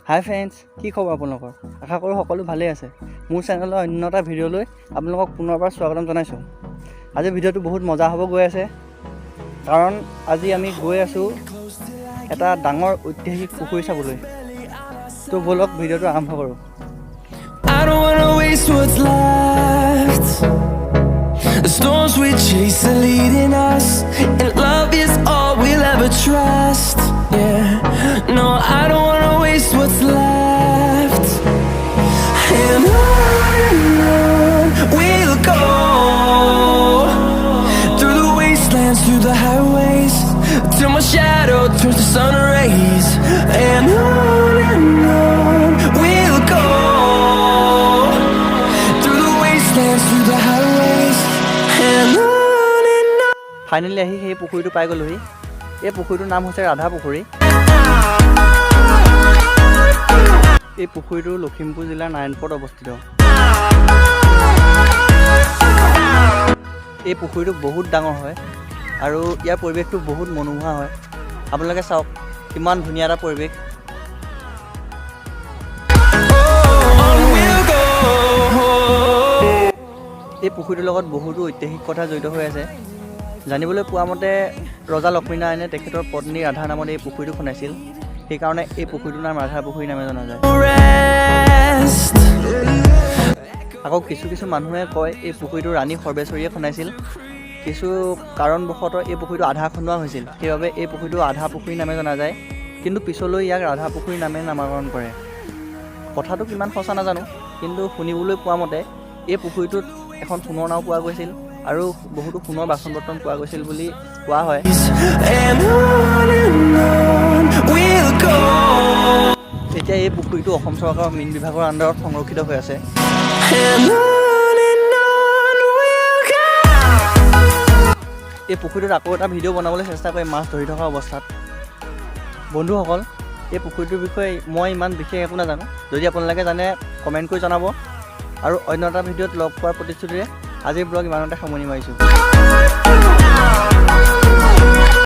হাই friends, কি খবৰ আপোনালোকৰ? আশা কৰোঁ সকলো ভালেই আছে। মোৰ চেনেলৰ অন্য এটা ভিডিঅ'লৈ আপোনালোকক পুনৰবাৰ স্বাগতম জনাইছোঁ। আজি ভিডিঅ'টো বহুত মজা হ'ব গৈ আছে, কাৰণ আজি আমি গৈ আছোঁ এটা ডাঙৰ ঐতিহাসিক পুখুৰী চাবলৈ। তো ব'লক ভিডিঅ'টো আৰম্ভ কৰোঁ। I don't wanna waste what's left. The storms we chase are leading us, and love is all we'll ever trust. Yeah, no, I don't wanna waste what's left. And on we'll go, through the wastelands, through the highways, till my shadow turns to sun rays. And on we'll go, through the wastelands, through the highways, and on. Finally আহি সেই পুখুৰীটো পাই গ'লোহি। এই পুখুৰীটোৰ নাম হৈছে ৰাধা পুখুৰী। এই পুখুৰীটো লখিমপুৰ জিলাৰ নাৰায়ণপুৰত অৱস্থিত। এই পুখুৰীটো বহুত ডাঙৰ হয় আৰু ইয়াৰ পৰিৱেশটো বহুত মনোমোহা হয়। আপোনালোকে চাওক কিমান ধুনীয়া এটা পৰিৱেশ। এই পুখুৰীটোৰ লগত বহুতো ঐতিহাসিক কথা জড়িত হৈ আছে। জানিবলৈ পোৱা মতে ৰজা লক্ষ্মীনাৰায়ণে তেখেতৰ পত্নী ৰাধাৰ নামত এই পুখুৰীটো খন্দাইছিল। সেইকাৰণে এই পুখুৰীটোৰ নাম ৰাধা পুখুৰী নামে জনা যায়। আকৌ কিছু মানুহে কয় এই পুখুৰীটো ৰাণী সৰ্বেশ্বৰীয়ে খন্দাইছিল। কিছু কাৰণবশতঃ এই পুখুৰীটো আধা খন্দোৱা হৈছিল, সেইবাবে এই পুখুৰীটো আধা পুখুৰী নামে জনা যায়। কিন্তু পিছলৈ ইয়াক ৰাধা পুখুৰী নামে নামাকৰণ কৰে। কথাটো কিমান সঁচা নাজানো, কিন্তু শুনিবলৈ পোৱা মতে এই পুখুৰীটোত এখন সোণৰ নাও পোৱা গৈছিল আৰু বহুতো সোণৰ বাচন বৰ্তন পোৱা গৈছিল বুলি কোৱা হয়। এতিয়া এই পুখুৰীটো অসম চৰকাৰৰ মীন বিভাগৰ আণ্ডাৰত সংৰক্ষিত হৈ আছে। এই পুখুৰীটোত আকৌ এটা ভিডিঅ' বনাবলৈ চেষ্টা কৰি মাছ ধৰি থকা অৱস্থাত। বন্ধুসকল, এই পুখুৰীটোৰ বিষয়ে মই ইমান বিশেষ একো নাজানো। যদি আপোনালোকে জানে কমেণ্ট কৰি জনাব। আৰু অন্য এটা ভিডিঅ'ত লগ পোৱাৰ প্ৰতিশ্ৰুতিৰে আজিৰ ব্লগ ইমানতে সামৰণি মাৰিছোঁ।